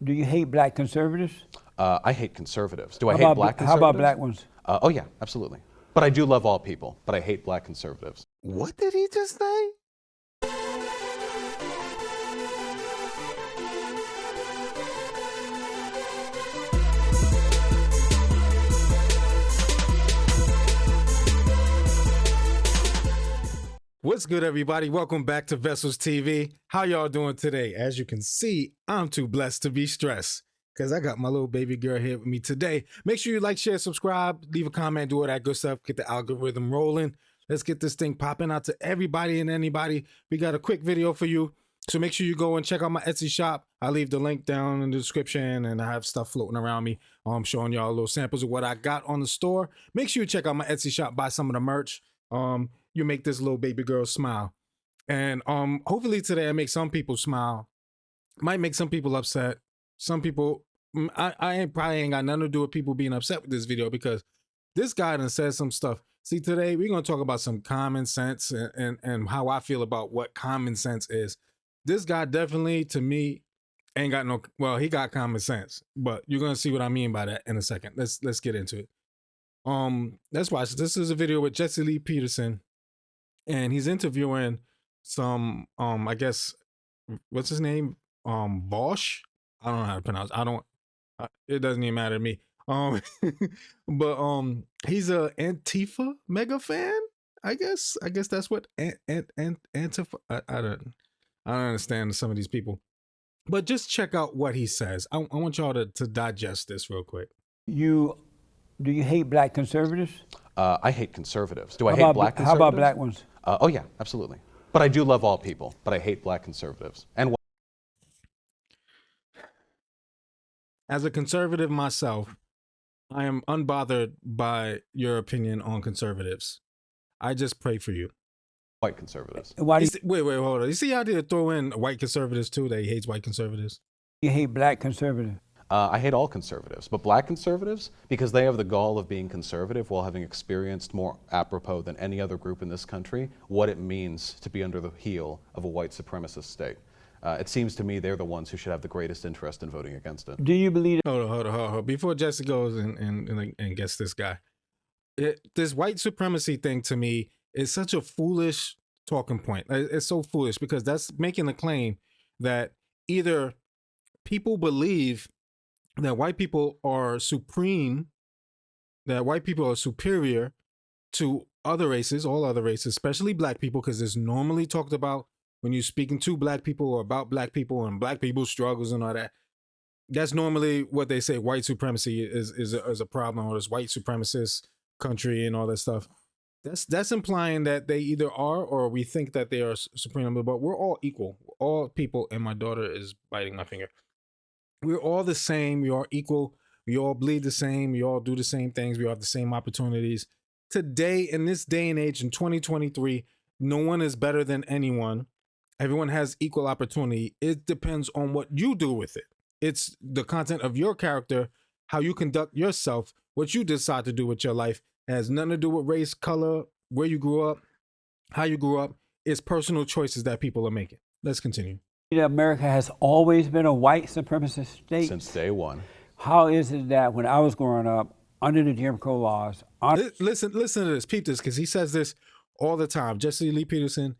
Do you hate black conservatives? I hate conservatives. Do I hate black conservatives? How about black ones? Oh yeah, absolutely. But I do love all people, but I hate black conservatives. What did he just say? What's good, everybody? Welcome back to Vessels TV. How y'all doing today? As you can see, I'm too blessed to be stressed because I got my little baby girl here with me today. Make sure you like, share, subscribe, leave a comment, do all that good stuff, get the algorithm rolling. Let's get this thing popping out to everybody and anybody. We got a quick video for you, so make sure you go and check out my Etsy shop. I'll leave the link down in the description, and I have stuff floating around me. I'm showing y'all little samples of what I got on the store. Make sure you check out my Etsy shop, buy some of the merch. You make this little baby girl smile. And hopefully today I make some people smile. Might make some people upset. Some people, I probably ain't got nothing to do with people being upset with this video because this guy done said some stuff. See, today we're going to talk about some common sense and how I feel about what common sense is. This guy definitely, to me, ain't got no, well, he got common sense, but you're going to see what I mean by that in a second. Let's get into it. Let's watch. This is a video with Jesse Lee Peterson. And he's interviewing some, I guess, what's his name? Bosch? I don't know how to pronounce it. It doesn't even matter to me. But he's a Antifa mega fan, I guess. I guess that's what Antifa, I don't understand some of these people. But just check out what he says. I want y'all to digest this real quick. Do you hate black conservatives? I hate conservatives. Do I hate black conservatives? How about black ones? Oh yeah, absolutely. But I do love all people, but I hate black conservatives. And as a conservative myself, I am unbothered by your opinion on conservatives. I just pray for you. white conservatives. Why do Wait, hold on. You see how they throw in white conservatives too? They hate white conservatives. you hate black conservatives? I hate all conservatives, but black conservatives, because they have the gall of being conservative while having experienced more apropos than any other group in this country what it means to be under the heel of a white supremacist state. It seems to me they're the ones who should have the greatest interest in voting against it. Do you believe Hold on. Before Jesse goes and gets this guy, this white supremacy thing to me is such a foolish talking point. It's so foolish because that's making the claim that either people believe that white people are supreme, that white people are superior to other races, all other races, especially black people, because it's normally talked about when you're speaking to black people or about black people and black people's struggles and all that. That's normally what they say. White supremacy is a problem, or this white supremacist country and all that stuff. That's implying that they either are or we think that they are supreme, but we're all equal. All people, and my daughter is biting my finger. We're all the same. We are equal. We all bleed the same. We all do the same things. We all have the same opportunities. Today, in this day and age, in 2023, no one is better than anyone. Everyone has equal opportunity. It depends on what you do with it. It's the content of your character, how you conduct yourself, what you decide to do with your life. It has nothing to do with race, color, where you grew up, how you grew up. It's personal choices that people are making. Let's continue. America has always been a white supremacist state? Since day one. How is it that when I was growing up, under the Jim Crow laws... Listen to this, peep this, because he says this all the time. Jesse Lee Peterson,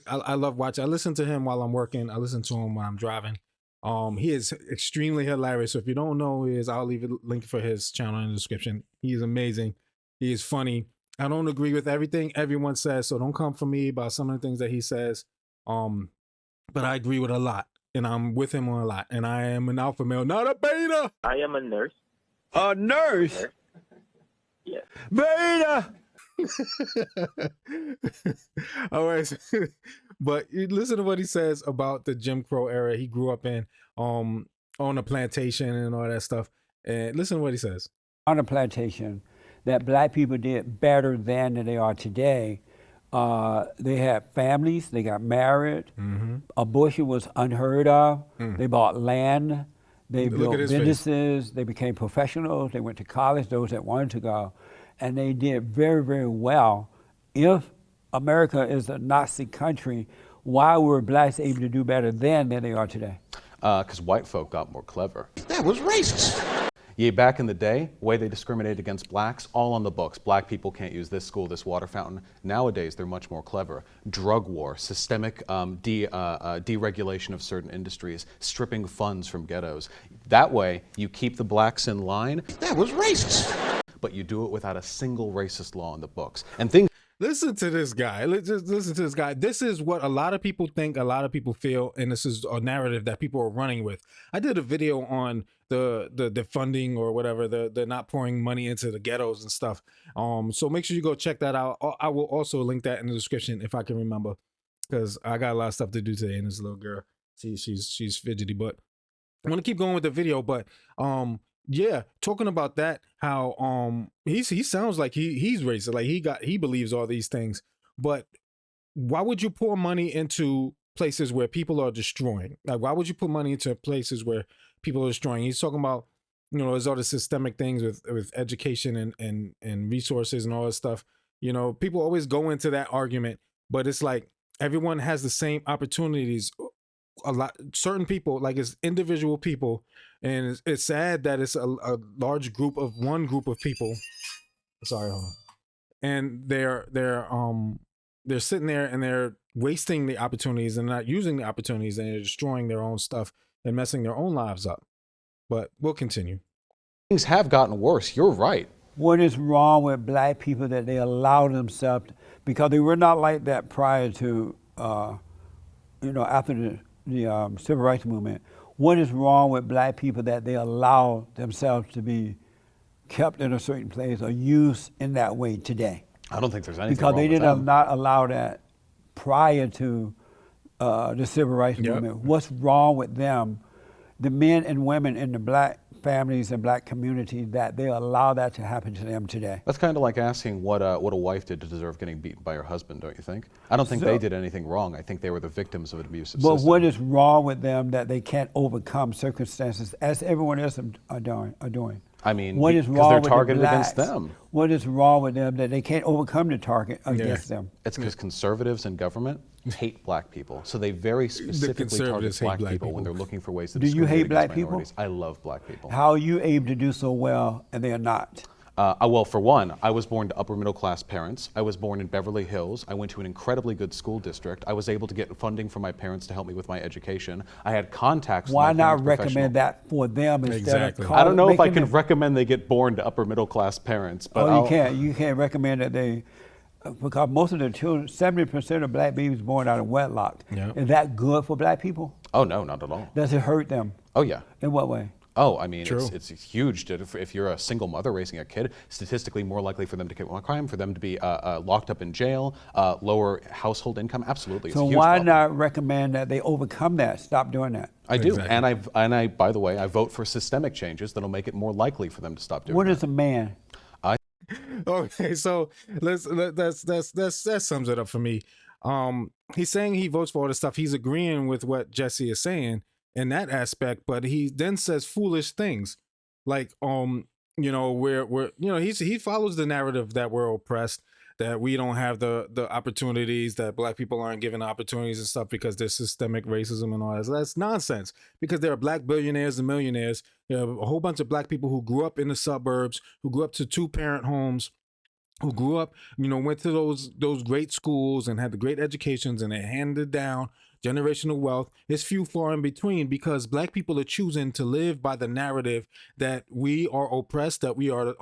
I love watching. I listen to him while I'm working. I listen to him while I'm driving. He is extremely hilarious. So if you don't know who he is, I'll leave a link for his channel in the description. He is amazing. He is funny. I don't agree with everything everyone says, so don't come for me about some of the things that he says. But I agree with a lot, and I'm with him on a lot. And I am an alpha male, not a beta. I am a nurse. A nurse? Yes. Beta! All right. But you listen to what he says about the Jim Crow era he grew up in, on a plantation and all that stuff. And listen to what he says. On a plantation, that black people did better then than they are today. They had families, they got married, abortion was unheard of, they bought land, they built businesses, they became professionals, they went to college, those that wanted to go, and they did very, very well. If America is a Nazi country, why were blacks able to do better then than they are today? Because white folk got more clever. That was racist. Yeah, back in the day, way they discriminated against blacks, all on the books. Black people can't use this school, this water fountain. Nowadays, they're much more clever. Drug war, systemic deregulation of certain industries, stripping funds from ghettos. That way, you keep the blacks in line. That was racist. But you do it without a single racist law in the books. And things Listen to this guy. Just listen to this guy. This is what a lot of people think, a lot of people feel, and this is a narrative that people are running with. I did a video on the funding or whatever, the not pouring money into the ghettos and stuff. So make sure you go check that out. I will also link that in the description if I can remember, because I got a lot of stuff to do today. And this little girl, she's fidgety, but I want to keep going with the video. But yeah, talking about that, how he sounds like he's racist, like he believes all these things. But why would you pour money into places where people are destroying? Like, why would you put money into places where people are destroying? He's talking about, there's all the systemic things with education and resources and all that stuff. People always go into that argument, but it's like everyone has the same opportunities. A lot, certain people, like, it's individual people, and it's sad that it's a large group of one group of people. Sorry, hold on. And they're sitting there and they're wasting the opportunities and not using the opportunities, and they're destroying their own stuff and messing their own lives up. But we'll continue. things have gotten worse. You're right. What is wrong with black people that they allow themselves, because they were not like that prior to, after the civil rights movement. What is wrong with black people that they allow themselves to be kept in a certain place or used in that way today? I don't think there's anything Because wrong they with did them. not allow that prior to the civil rights movement. What's wrong with them, the men and women in the black families and black community, that they allow that to happen to them today? That's kind of like asking what a wife did to deserve getting beaten by her husband, don't you think? I don't think they did anything wrong. I think they were the victims of an abusive But system. what is wrong with them that they can't overcome circumstances as everyone else are doing? I mean, what is because wrong they're with targeted the against blacks? them. What is wrong with them that they can't overcome the target against them? It's because conservatives and government hate black people. So they very specifically target conservatives hate black black people when people. they're looking for ways to Do you discriminate hate against black people? minorities. I love black people. How are you able to do so well and they are not? Well, for one, I was born to upper middle class parents. I was born in Beverly Hills. I went to an incredibly good school district. I was able to get funding from my parents to help me with my education. I had contacts. Why with my not parents' recommend that for them instead Exactly. of I don't know if I making can them- recommend they get born to upper middle class parents, but Oh, you can't recommend that they, because most of the children, 70% of black babies born out of wedlock. Yeah. Is that good for black people? Oh no, not at all. Does it hurt them? Oh yeah. In what way? Oh, I mean, True. it's huge. If you're a single mother raising a kid, statistically more likely for them to commit crime, for them to be locked up in jail, lower household income. Absolutely, it's So a huge why problem. not recommend that they overcome that? Stop doing that. I do, Exactly. and I. By the way, I vote for systemic changes that'll make it more likely for them to stop doing What that. is a man? Okay, so that sums it up for me. He's saying he votes for all this stuff. He's agreeing with what Jesse is saying in that aspect, but he then says foolish things, like he follows the narrative that we're oppressed, that we don't have the opportunities, that black people aren't given opportunities and stuff because there's systemic racism and all that. So that's nonsense, because there are black billionaires and millionaires. There are a whole bunch of black people who grew up in the suburbs, who grew up to 2-parent homes, who grew up, went to those great schools and had the great educations, and they handed down generational wealth. It's few far in between, because black people are choosing to live by the narrative that we are oppressed, that we are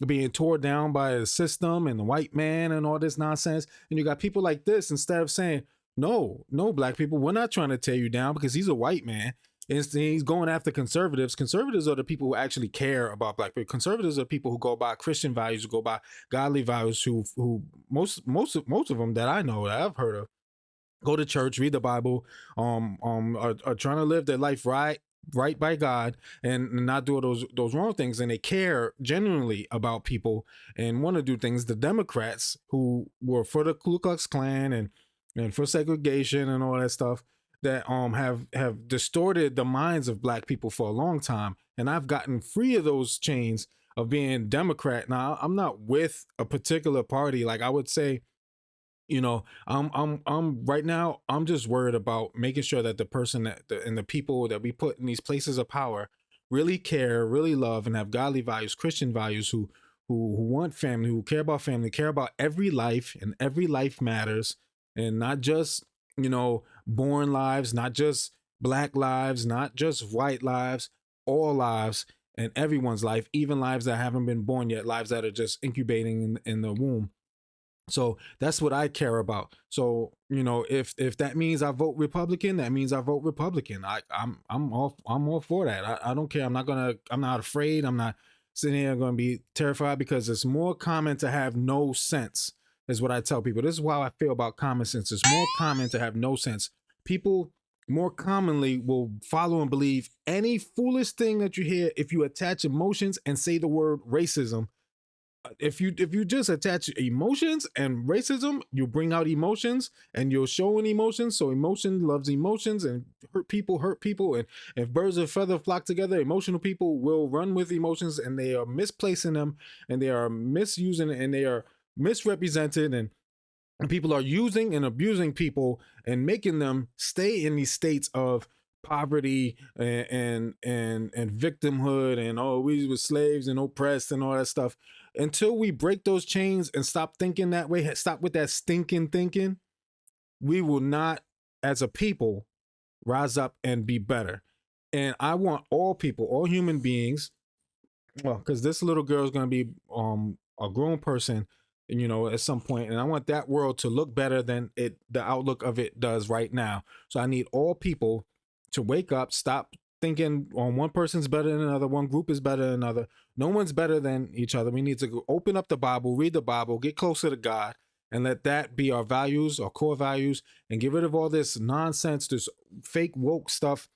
being torn down by the system and the white man and all this nonsense. And you got people like this, instead of saying, no, black people, we're not trying to tear you down because he's a white man. He's going after conservatives. Conservatives are the people who actually care about black people. Conservatives are people who go by Christian values, who go by godly values, who most of them that I know, that I've heard of, go to church, read the Bible, are trying to live their life right by God, and not do those wrong things, and they care genuinely about people and want to do things. The Democrats, who were for the Ku Klux Klan and for segregation and all that stuff, that have distorted the minds of black people for a long time. And I've gotten free of those chains of being Democrat. Now, I'm not with a particular party. Like, I would say You know, I'm right now, I'm just worried about making sure that the person and the people that we put in these places of power really care, really love, and have godly values, Christian values, who want family, who care about family, care about every life, and every life matters, and not just, you know, born lives, not just black lives, not just white lives, all lives, and everyone's life, even lives that haven't been born yet, lives that are just incubating in the womb. So that's what I care about. So, you know, if that means I vote Republican, that means I vote Republican. I'm all for that. I don't care. I'm not afraid. I'm not sitting here going to be terrified, because it's more common to have no sense, is what I tell people. This is how I feel about common sense. It's more common to have no sense. People more commonly will follow and believe any foolish thing that you hear if you attach emotions and say the word racism. If you just attach emotions and racism, you bring out emotions and you're showing emotions. So emotion loves emotions, and hurt people. And if birds of a feather flock together, emotional people will run with emotions, and they are misplacing them, and they are misusing it, and they are misrepresented, and people are using and abusing people and making them stay in these states of poverty and victimhood, and oh, we were slaves and oppressed and all that stuff. Until we break those chains and stop thinking that way, stop with that stinking thinking, we will not, as a people, rise up and be better. And I want all people, all human beings, well, because this little girl is going to be a grown person, you know, at some point, and I want that world to look better than the outlook of it does right now. So I need all people to wake up, stop thinking one person's better than another, one group is better than another. No one's better than each other. We need to go open up the Bible, read the Bible, get closer to God, and let that be our values, our core values, and get rid of all this nonsense, this fake woke stuff.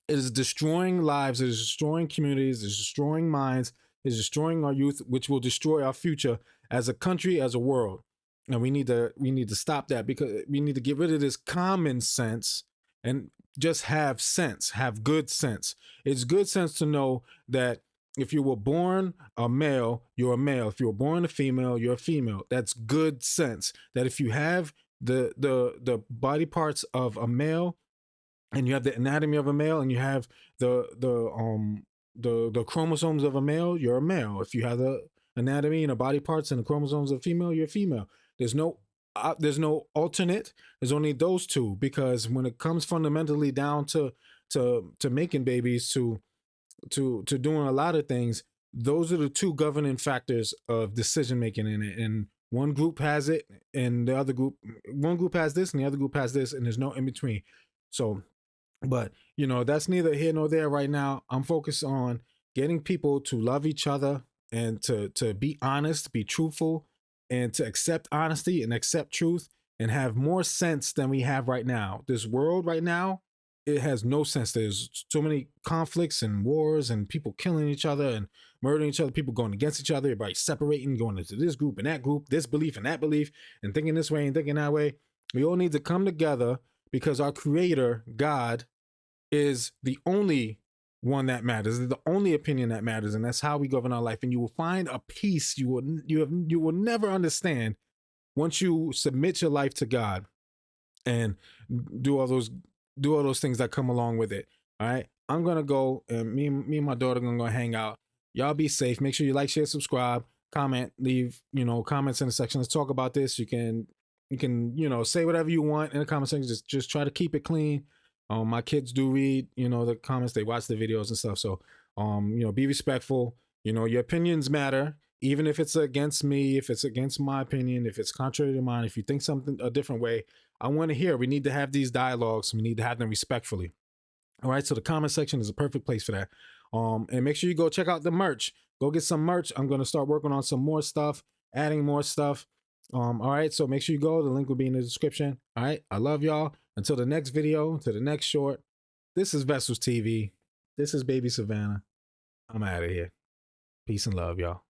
It is destroying lives. It is destroying communities. It is destroying minds. It is destroying our youth, which will destroy our future as a country, as a world. And we need to stop that, because we need to get rid of this common sense and just have sense, have good sense. It's good sense to know that if you were born a male, you're a male. If you were born a female, you're a female. That's good sense. That if you have the body parts of a male, and you have the anatomy of a male, and you have the chromosomes of a male, you're a male. If you have the anatomy and the body parts and the chromosomes of a female, you're a female. There's no alternate. There's only those two, because when it comes fundamentally down to making babies, to doing a lot of things, those are the two governing factors of decision making in it. And one group has it, and one group has this, and the other group has this, and there's no in between. So, but you know, that's neither here nor there right now. I'm focused on getting people to love each other, and to be honest, be truthful, and to accept honesty and accept truth, and have more sense than we have right now. This world right now, it has no sense. There's so many conflicts and wars, and people killing each other and murdering each other, people going against each other, everybody separating, going into this group and that group, this belief and that belief, and thinking this way and thinking that way. We all need to come together, because our creator, God, is the only one that matters, is the only opinion that matters, and that's how we govern our life. And you will find a peace you will never understand once you submit your life to God and do all those things that come along with it. All right, I'm gonna go, and me and my daughter gonna go hang out. Y'all be safe. Make sure you like, share, subscribe, comment, leave comments in the section. Let's talk about this. You can say whatever you want in the comment section. Just try to keep it clean. My kids do read the comments. They watch the videos and stuff. So be respectful. Your opinions matter, even if it's against me, if it's against my opinion, if it's contrary to mine, if you think something a different way. I want to hear. We need to have these dialogues. We need to have them respectfully. All right. So the comment section is a perfect place for that. And make sure you go check out the merch. Go get some merch. I'm going to start working on some more stuff, adding more stuff. All right. So make sure you go. The link will be in the description. All right. I love y'all. Until the next video, to the next short. This is Vessels TV. This is Baby Savannah. I'm out of here. Peace and love, y'all.